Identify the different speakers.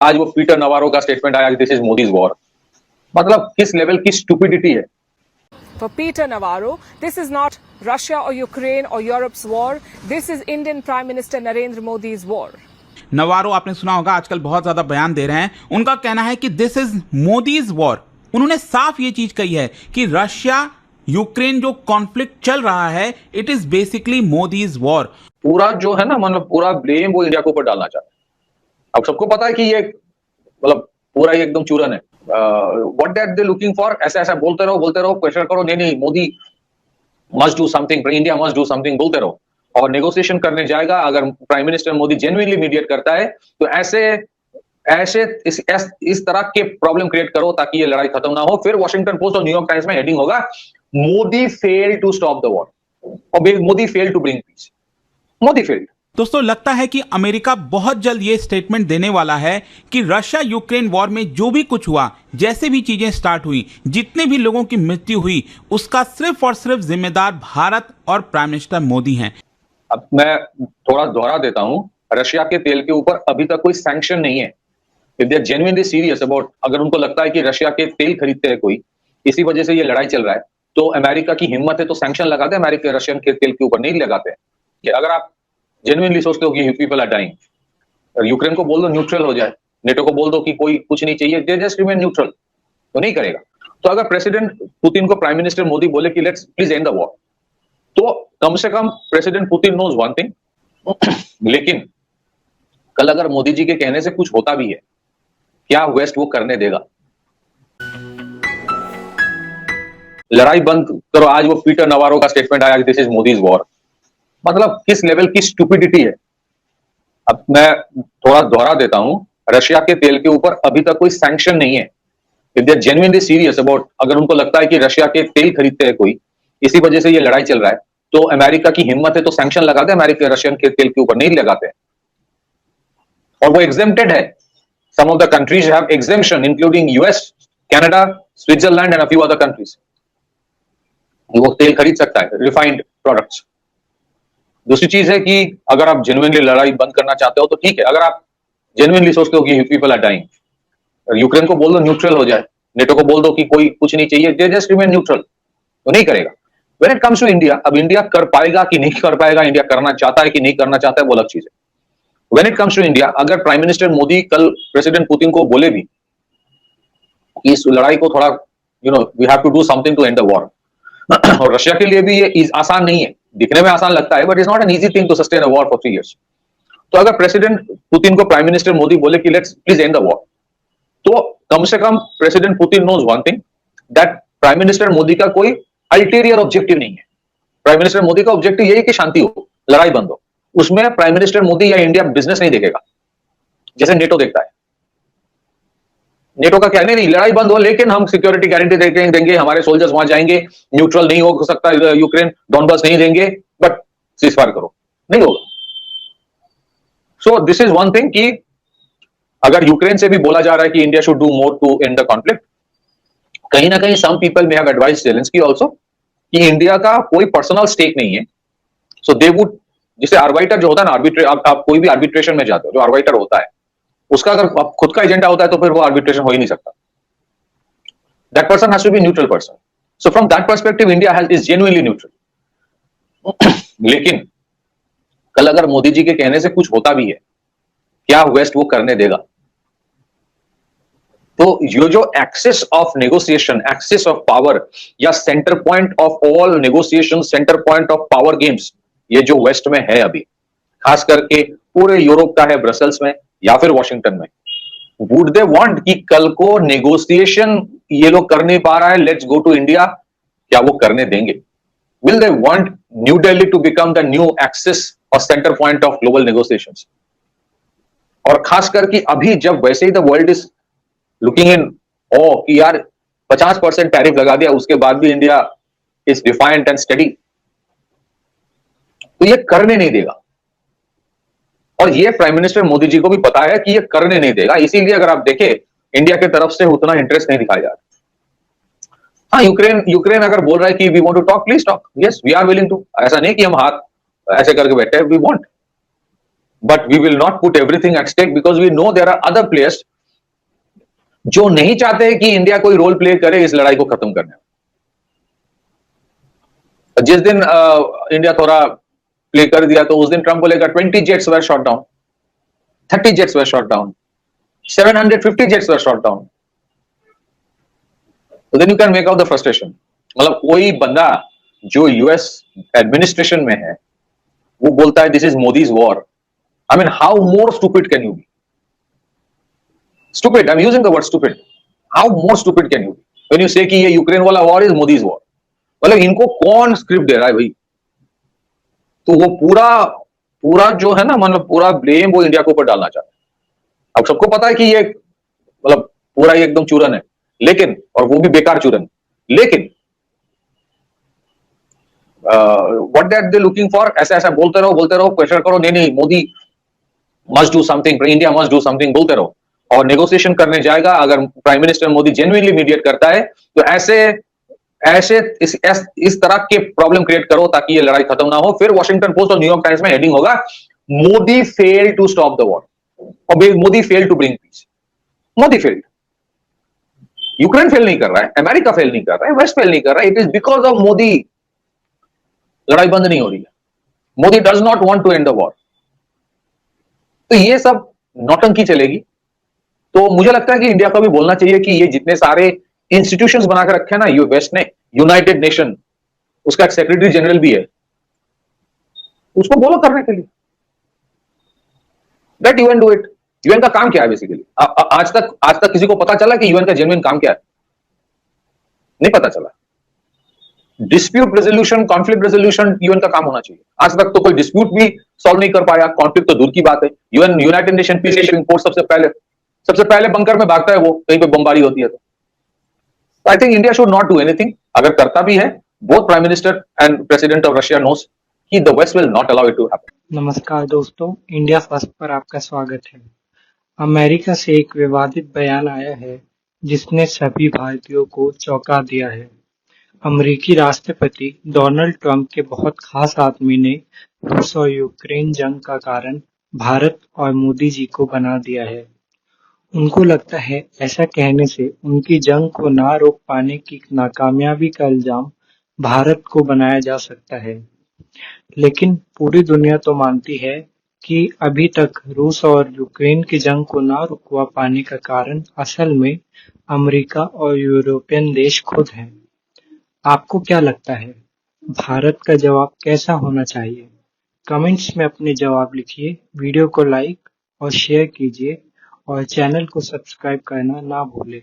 Speaker 1: आज वो Peter Navarro का स्टेटमेंट आया, दिस इज मोदीज वॉर। मतलब किस लेवल की स्टुपिडिटी है।
Speaker 2: For Peter Navarro, this is not Russia or Ukraine or Europe's war. This is Indian Prime Minister Narendra Modi's war.
Speaker 3: नवारो आपने सुना होगा, आजकल बहुत ज्यादा बयान दे रहे हैं। उनका कहना है कि दिस इज मोदीज वॉर। उन्होंने साफ ये चीज कही है कि रशिया यूक्रेन जो कॉन्फ्लिक्ट चल रहा है, it is basically Modi's war.
Speaker 1: पूरा जो है ना, मतलब पूरा ब्लेम वो इंडिया के ऊपर डालना चाहते हैं। अब सबको पता है कि ये मतलब पूरा ही एकदम चूरन है। What that they looking for, ऐसा ऐसा बोलते रहो, प्रेशर करो, नहीं Modi must do something, India must do something, बोलते रहो। और नेगोशिएशन करने जाएगा, अगर prime minister Modi genuinely mediate करता है तो ऐसे इस तरह के प्रॉब्लम क्रिएट करो ताकि ये लड़ाई खत्म ना हो। फिर वॉशिंगटन पोस्ट और न्यूयॉर्क टाइम्स में हेडिंग होगा, Modi failed to stop the war और Modi failed to bring peace. Modi failed.
Speaker 3: दोस्तों, लगता है कि अमेरिका बहुत जल्द ये स्टेटमेंट देने वाला है कि रशिया यूक्रेन वॉर में जो भी कुछ हुआ, जैसे भी चीजें स्टार्ट हुई, जितने भी लोगों की मृत्यु हुई, उसका सिर्फ और सिर्फ जिम्मेदार भारत और प्राइम मिनिस्टर मोदी हैं।
Speaker 1: अब मैं थोड़ा दोहरा देता हूं, रशिया के तेल के ऊपर अभी तक कोई सैंक्शन नहीं है। If they are genuinely serious about, अगर उनको लगता है कि रशिया के तेल खरीदते हैं कोई, इसी वजह से ये लड़ाई चल रहा है, तो अमेरिका की हिम्मत है तो सैंक्शन लगाते हैं, अमेरिका रशियन के तेल के ऊपर नहीं लगाते हैं। अगर आप जेन्युइनली सोचते हो कि पीपल आर डाइंग, यूक्रेन को बोल दो न्यूट्रल हो जाए, नेटो को बोल दो कि कोई कुछ नहीं चाहिए, दे जस्ट रिमेन न्यूट्रल, तो नहीं करेगा। तो अगर प्रेसिडेंट पुतिन को प्राइम मिनिस्टर मोदी बोले कि let's please end the war, तो कम से कम president Putin knows one thing. लेकिन कल अगर मोदी जी के कहने से कुछ होता भी है, क्या वेस्ट वो करने देगा? लड़ाई बंद करो, आज वो पीटर नवारो का स्टेटमेंट आया, दिस इज मोदीज वॉर। मतलब किस लेवल की स्टुपिडिटी है। अब मैं थोड़ा दोहरा देता हूं, रशिया के तेल के ऊपर अभी तक कोई सैंक्शन नहीं है। If they are genuinely serious about, अगर उनको लगता है कि रशिया के तेल खरीदते हैं कोई, इसी वजह से ये लड़ाई चल रहा है, तो अमेरिका की हिम्मत है तो सैंक्शन लगाते हैं, अमेरिका रशियन के तेल के ऊपर नहीं लगाते हैं। और वो एग्जेम्प्टेड है। Some of the countries have exemption including US, Canada, Switzerland and a few other countries. वो तेल खरीद सकता है, रिफाइंड प्रोडक्ट्स। दूसरी चीज है कि अगर आप जेन्युइनली लड़ाई बंद करना चाहते हो तो ठीक है। अगर आप जेन्युइनली सोचते हो कि पीपल आर डाइंग, यूक्रेन को बोल दो न्यूट्रल हो जाए, नेटो को बोल दो कि कोई कुछ नहीं चाहिए, दे जस्ट रिमेन न्यूट्रल, तो नहीं करेगा। When it comes to India, अब इंडिया कर पाएगा कि नहीं कर पाएगा, इंडिया करना चाहता है कि नहीं करना चाहता है, वो अलग चीज है। When it comes to India, अगर प्राइम मिनिस्टर मोदी कल प्रेसिडेंट पुतिन को बोले भी कि इस लड़ाई को थोड़ा we have to do something to end the war, और रशिया के लिए भी ये आसान नहीं है, दिखने में आसान लगता है, but it's not an easy thing to sustain a war for 3 years। तो अगर प्रेसिडेंट पुतिन को प्राइम मिनिस्टर मोदी बोले कि let's please end the war, तो कम से कम president Putin knows one thing, that prime minister Modi का कोई अल्टीरियर ऑब्जेक्टिव नहीं है। प्राइम मिनिस्टर मोदी का ऑब्जेक्टिव यही कि शांति हो, लड़ाई बंद हो। उसमें प्राइम मिनिस्टर मोदी या इंडिया बिजनेस नहीं देखेगा, जैसे नेटो देखता है। नेटो का क्या नहीं लड़ाई बंद हो, लेकिन हम सिक्योरिटी गारंटी देंगे, हमारे सोल्जर्स वहां जाएंगे, न्यूट्रल नहीं हो सकता यूक्रेन, डॉनबास नहीं देंगे, बट सीजफायर करो, नहीं होगा। So this is one thing कि अगर यूक्रेन से भी बोला जा रहा है कि India should do more to end the conflict, कहीं ना कहीं some people may have advised Zelensky also कि इंडिया का कोई पर्सनल स्टेक नहीं है। सो दे वुड, जिसे आर्बिटर जो होता है ना, आप कोई भी आर्बिट्रेशन में जाते हो, जो आर्बिटर होता है उसका अगर खुद का एजेंडा होता है तो फिर वो आर्बिट्रेशन हो ही नहीं सकता। That person has to be neutral person. So from that perspective India is genuinely neutral. लेकिन कल अगर मोदी जी के कहने से कुछ होता भी है, क्या वेस्ट वो करने देगा? तो ये जो axis of negotiation, axis of power, या centre point of all negotiation, centre point of power games, ये जो वेस्ट में है अभी, खास करके पूरे यूरोप का है, ब्रसल्स में या फिर वॉशिंगटन में, वुड दे वांट कि कल को नेगोशिएशन ये लोग कर नहीं पा रहा है, लेट्स गो टू इंडिया, क्या वो करने देंगे? Will they want New Delhi to become the new axis और centre point of global negotiations? और खास करके अभी जब वैसे ही the world is looking in ओ कि यार 50% टैरिफ लगा दिया, उसके बाद भी India is defiant and steady, तो ये करने नहीं देगा। और ये प्राइम मिनिस्टर मोदी जी को भी पता है कि ये करने नहीं देगा, इसीलिए अगर आप देखें इंडिया की तरफ से उतना इंटरेस्ट नहीं दिखाया जा रहा। हाँ, यूक्रेन अगर बोल रहा है कि we want to talk, please talk, yes we are willing to. ऐसा नहीं कि हम हाथ ऐसे करके बैठे हैं, we want. but we will not put everything at stake because we know there are other players जो नहीं चाहते कि इंडिया कोई रोल प्ले करे इस लड़ाई को खत्म करने में। जिस दिन इंडिया थोड़ा प्ले कर दिया तो उस दिन ट्रंप बोलेगा 20 jets were shot down, 30 jets were shot down, 750 jets were shot down. तो then you can make out the frustration. मतलब कोई बंदा जो यूएस एडमिनिस्ट्रेशन में है वो बोलता है this is Modi's war. I mean how more stupid can you be? Stupid, I am using the word stupid. How more stupid can you be when you say कि ये यूक्रेन वाला वॉर इज मोदीज वॉर? मतलब इनको कौन script दे रहा है भाई? तो वो पूरा पूरा जो है ना, मतलब पूरा ब्लेम वो इंडिया के ऊपर डालना चाहता है। अब सबको पता है कि ये मतलब पूरा ये एकदम चूरन है, लेकिन और वो भी बेकार चूरन। लेकिन what that they looking for, ऐसा ऐसा बोलते रहो, प्रेशर करो, नहीं नहीं Modi must do something, India must do something, बोलते रहो। और नेगोशिएशन करने जाएगा, अगर prime minister Modi genuinely mediate करता है तो ऐसे इस तरह के प्रॉब्लम क्रिएट करो ताकि ये लड़ाई खत्म ना हो। फिर वॉशिंगटन पोस्ट और न्यूयॉर्क टाइम्स में हेडिंग होगा Modi failed to stop the war और Modi failed to bring peace. Modi failed, Ukraine fail नहीं कर रहा है, अमेरिका फेल नहीं कर रहा है, वेस्ट फेल नहीं कर रहा है, it is because of Modi लड़ाई बंद नहीं हो रही है। Modi does not want to end the war. तो ये सब नौटंकी चलेगी। तो मुझे लगता है कि इंडिया को भी बोलना चाहिए कि ये जितने सारे इंस्टीट्यूशंस बनाकर रखे हैं ना ये वेस्ट ने, यूनाइटेड नेशन, उसका एक सेक्रेटरी जनरल भी है, उसको बोलो करने के लिए। Let UN do it. UN का काम क्या है बेसिकली? आज तक किसी को पता चला कि यूएन का जेन्युइन काम क्या है? नहीं पता चला। Dispute resolution, conflict resolution UN का काम होना चाहिए। आज तक तो कोई डिस्प्यूट भी सॉल्व नहीं कर पाया, कॉन्फ्लिक्ट तो दूर की बात है। UN, United nation peace keeping force सबसे पहले बंकर में भागता है वो, कहीं पे बमबारी होती है तो। I think India should not do anything. अगर करता भी है, both prime minister and president of Russia knows कि the west will not allow it to happen.
Speaker 4: नमस्कार दोस्तों, इंडिया फर्स्ट पर आपका स्वागत है। अमेरिका से एक विवादित बयान आया है जिसने सभी भारतीयों को चौंका दिया है। अमेरिकी राष्ट्रपति डोनाल्ड ट्रंप के बहुत खास आदमी ने रूस और यूक्रेन जंग का कारण भारत और मोदी जी को बना दिया है। उनको लगता है ऐसा कहने से उनकी जंग को ना रोक पाने की नाकामयाबी का इल्जाम भारत को बनाया जा सकता है। लेकिन पूरी दुनिया तो मानती है कि अभी तक रूस और यूक्रेन की जंग को ना रुकवा पाने का कारण असल में अमेरिका और यूरोपियन देश खुद हैं। आपको क्या लगता है, भारत का जवाब कैसा होना चाहिए? कमेंट्स में अपने जवाब लिखिए, वीडियो को लाइक और शेयर कीजिए और चैनल को सब्सक्राइब करना ना भूलें।